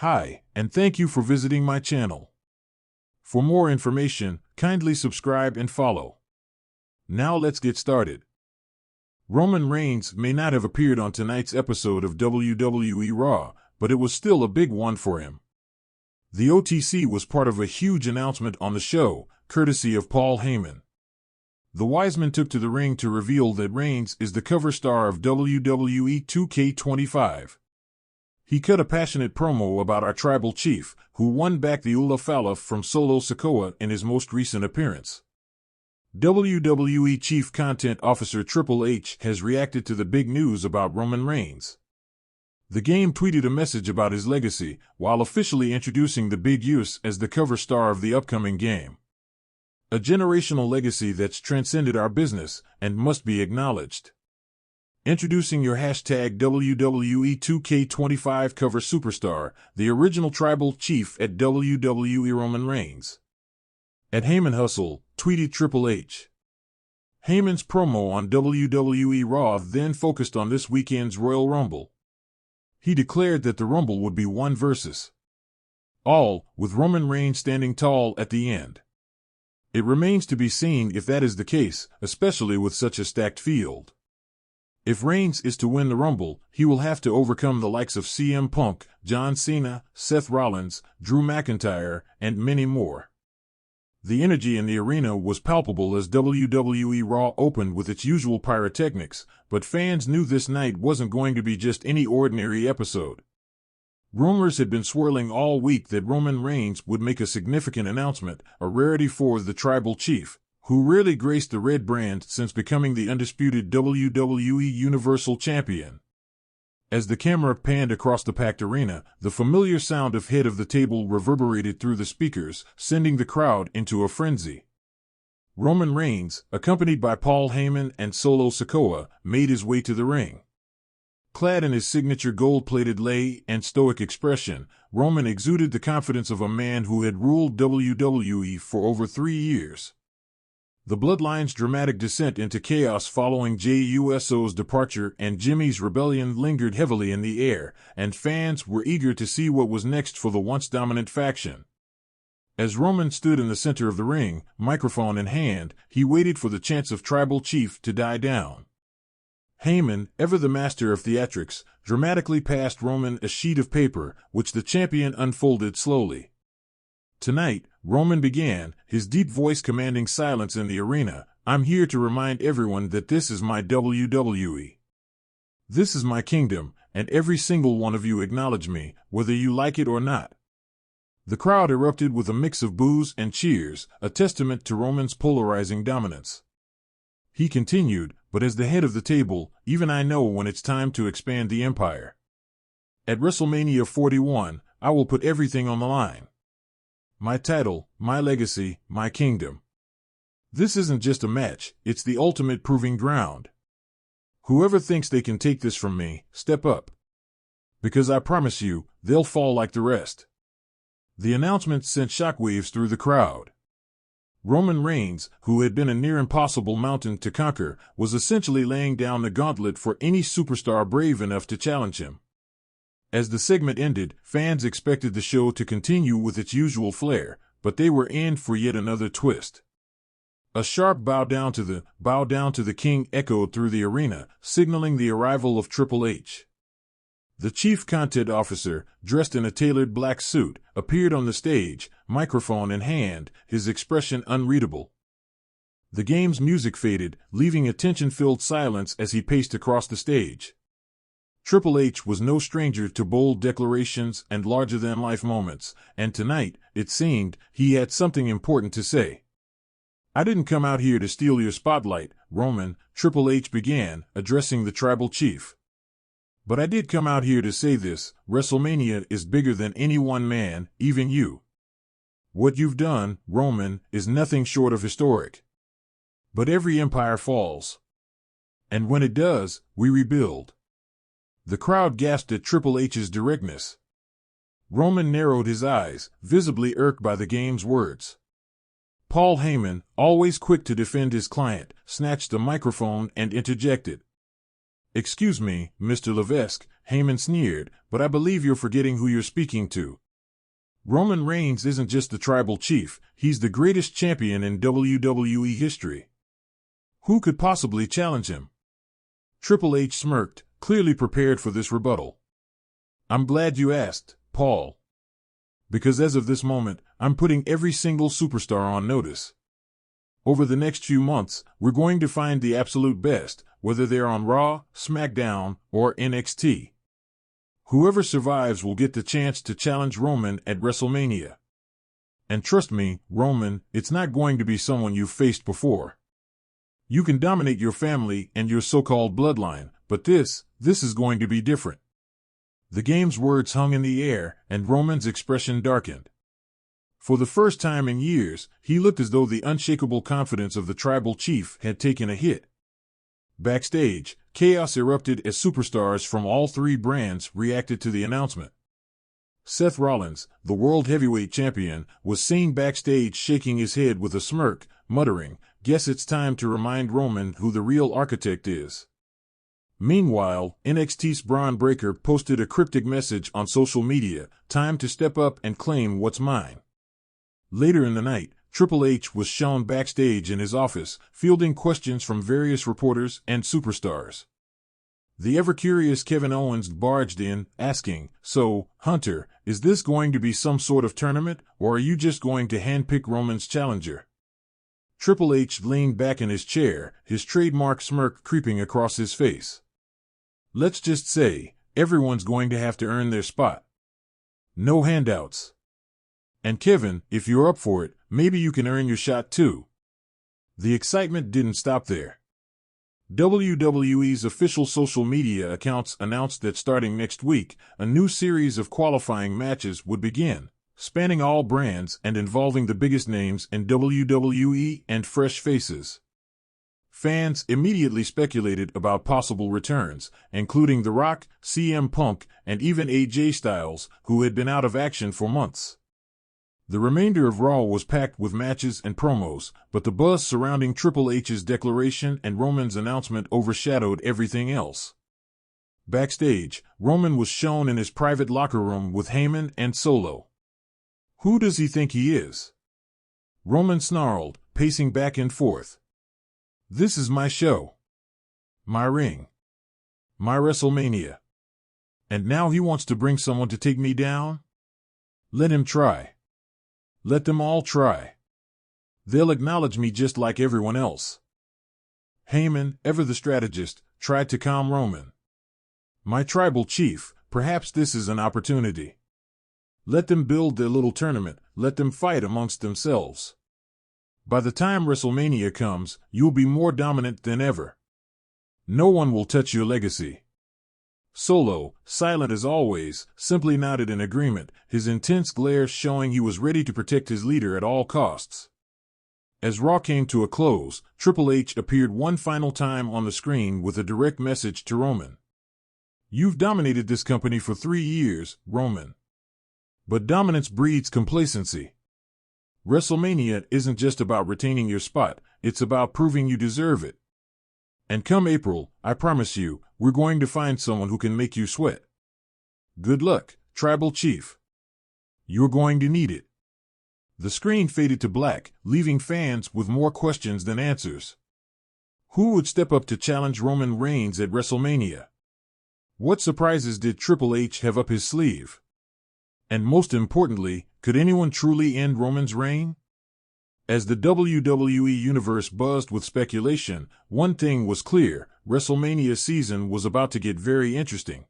Hi, and thank you for visiting my channel. For more information, kindly subscribe and follow. Now let's get started. Roman Reigns may not have appeared on tonight's episode of WWE Raw, but it was still a big one for him. The OTC was part of a huge announcement on the show, courtesy of Paul Heyman. The Wiseman took to the ring to reveal that Reigns is the cover star of WWE 2K25. He cut a passionate promo about our tribal chief, who won back the Ula Fala from Solo Sikoa in his most recent appearance. WWE Chief Content Officer Triple H has reacted to the big news about Roman Reigns. The game tweeted a message about his legacy, while officially introducing the Big Use as the cover star of the upcoming game. A generational legacy that's transcended our business and must be acknowledged. Introducing your hashtag WWE 2K25 cover superstar, the original tribal chief at WWE Roman Reigns. At Heyman Hustle, tweeted Triple H. Heyman's promo on WWE Raw then focused on this weekend's Royal Rumble. He declared that the Rumble would be one versus all, with Roman Reigns standing tall at the end. It remains to be seen if that is the case, especially with such a stacked field. If Reigns is to win the Rumble, he will have to overcome the likes of CM Punk, John Cena, Seth Rollins, Drew McIntyre, and many more. The energy in the arena was palpable as WWE Raw opened with its usual pyrotechnics, but fans knew this night wasn't going to be just any ordinary episode. Rumors had been swirling all week that Roman Reigns would make a significant announcement, a rarity for the tribal chief, who rarely graced the red brand since becoming the undisputed WWE Universal Champion. As the camera panned across the packed arena, the familiar sound of head of the table reverberated through the speakers, sending the crowd into a frenzy. Roman Reigns, accompanied by Paul Heyman and Solo Sikoa, made his way to the ring. Clad in his signature gold-plated lei and stoic expression, Roman exuded the confidence of a man who had ruled WWE for over 3 years. The Bloodline's dramatic descent into chaos following Jey Uso's departure and Jimmy's rebellion lingered heavily in the air, and fans were eager to see what was next for the once dominant faction. As Roman stood in the center of the ring, microphone in hand, he waited for the chants of Tribal Chief to die down. Heyman, ever the master of theatrics, dramatically passed Roman a sheet of paper, which the champion unfolded slowly. Tonight, Roman began, his deep voice commanding silence in the arena. I'm here to remind everyone that this is my WWE. This is my kingdom, and every single one of you acknowledge me, whether you like it or not. The crowd erupted with a mix of boos and cheers, a testament to Roman's polarizing dominance. He continued, but as the head of the table, even I know when it's time to expand the empire. At WrestleMania 41, I will put everything on the line. My title, my legacy, my kingdom. This isn't just a match, it's the ultimate proving ground. Whoever thinks they can take this from me, step up. Because I promise you, they'll fall like the rest. The announcement sent shockwaves through the crowd. Roman Reigns, who had been a near impossible mountain to conquer, was essentially laying down the gauntlet for any superstar brave enough to challenge him. As the segment ended, fans expected the show to continue with its usual flair, but they were in for yet another twist. A sharp bow down to the king echoed through the arena, signaling the arrival of Triple H. The chief content officer, dressed in a tailored black suit, appeared on the stage, microphone in hand, his expression unreadable. The game's music faded, leaving a tension-filled silence as he paced across the stage. Triple H was no stranger to bold declarations and larger-than-life moments, and tonight, it seemed, he had something important to say. I didn't come out here to steal your spotlight, Roman, Triple H began, addressing the tribal chief. But I did come out here to say this: WrestleMania is bigger than any one man, even you. What you've done, Roman, is nothing short of historic. But every empire falls. And when it does, we rebuild. The crowd gasped at Triple H's directness. Roman narrowed his eyes, visibly irked by the game's words. Paul Heyman, always quick to defend his client, snatched the microphone and interjected. "Excuse me, Mr. Levesque," Heyman sneered, but I believe you're forgetting who you're speaking to. Roman Reigns isn't just the tribal chief, he's the greatest champion in WWE history. Who could possibly challenge him? Triple H smirked, clearly prepared for this rebuttal. I'm glad you asked, Paul. Because as of this moment, I'm putting every single superstar on notice. Over the next few months, we're going to find the absolute best, whether they're on Raw, SmackDown, or NXT. Whoever survives will get the chance to challenge Roman at WrestleMania. And trust me, Roman, it's not going to be someone you've faced before. You can dominate your family and your so-called bloodline, but this is going to be different. The game's words hung in the air, and Roman's expression darkened. For the first time in years, he looked as though the unshakable confidence of the tribal chief had taken a hit. Backstage, chaos erupted as superstars from all three brands reacted to the announcement. Seth Rollins, the World Heavyweight Champion, was seen backstage shaking his head with a smirk, muttering, "Guess it's time to remind Roman who the real architect is." Meanwhile, NXT's Braun Breaker posted a cryptic message on social media, "Time to step up and claim what's mine." Later in the night, Triple H was shown backstage in his office, fielding questions from various reporters and superstars. The ever-curious Kevin Owens barged in, asking, "So, Hunter, is this going to be some sort of tournament, or are you just going to handpick Roman's challenger?" Triple H leaned back in his chair, his trademark smirk creeping across his face. "Let's just say, everyone's going to have to earn their spot. No handouts. And Kevin, if you're up for it, maybe you can earn your shot too." The excitement didn't stop there. WWE's official social media accounts announced that starting next week, a new series of qualifying matches would begin, spanning all brands and involving the biggest names in WWE and fresh faces. Fans immediately speculated about possible returns, including The Rock, CM Punk, and even AJ Styles, who had been out of action for months. The remainder of Raw was packed with matches and promos, but the buzz surrounding Triple H's declaration and Roman's announcement overshadowed everything else. Backstage, Roman was shown in his private locker room with Heyman and Solo. "Who does he think he is?" Roman snarled, pacing back and forth. "This is my show. My ring. My WrestleMania. And now he wants to bring someone to take me down? Let him try. Let them all try. They'll acknowledge me just like everyone else." Heyman, ever the strategist, tried to calm Roman. "My tribal chief, perhaps this is an opportunity. Let them build their little tournament, let them fight amongst themselves. By the time WrestleMania comes, you'll be more dominant than ever. No one will touch your legacy." Solo, silent as always, simply nodded in agreement, his intense glare showing he was ready to protect his leader at all costs. As Raw came to a close, Triple H appeared one final time on the screen with a direct message to Roman. "You've dominated this company for 3 years, Roman. But dominance breeds complacency. WrestleMania isn't just about retaining your spot, it's about proving you deserve it. And come April, I promise you, we're going to find someone who can make you sweat. Good luck, Tribal Chief. You're going to need it." The screen faded to black, leaving fans with more questions than answers. Who would step up to challenge Roman Reigns at WrestleMania? What surprises did Triple H have up his sleeve? And most importantly, could anyone truly end Roman's reign? As the WWE Universe buzzed with speculation, one thing was clear: WrestleMania season was about to get very interesting.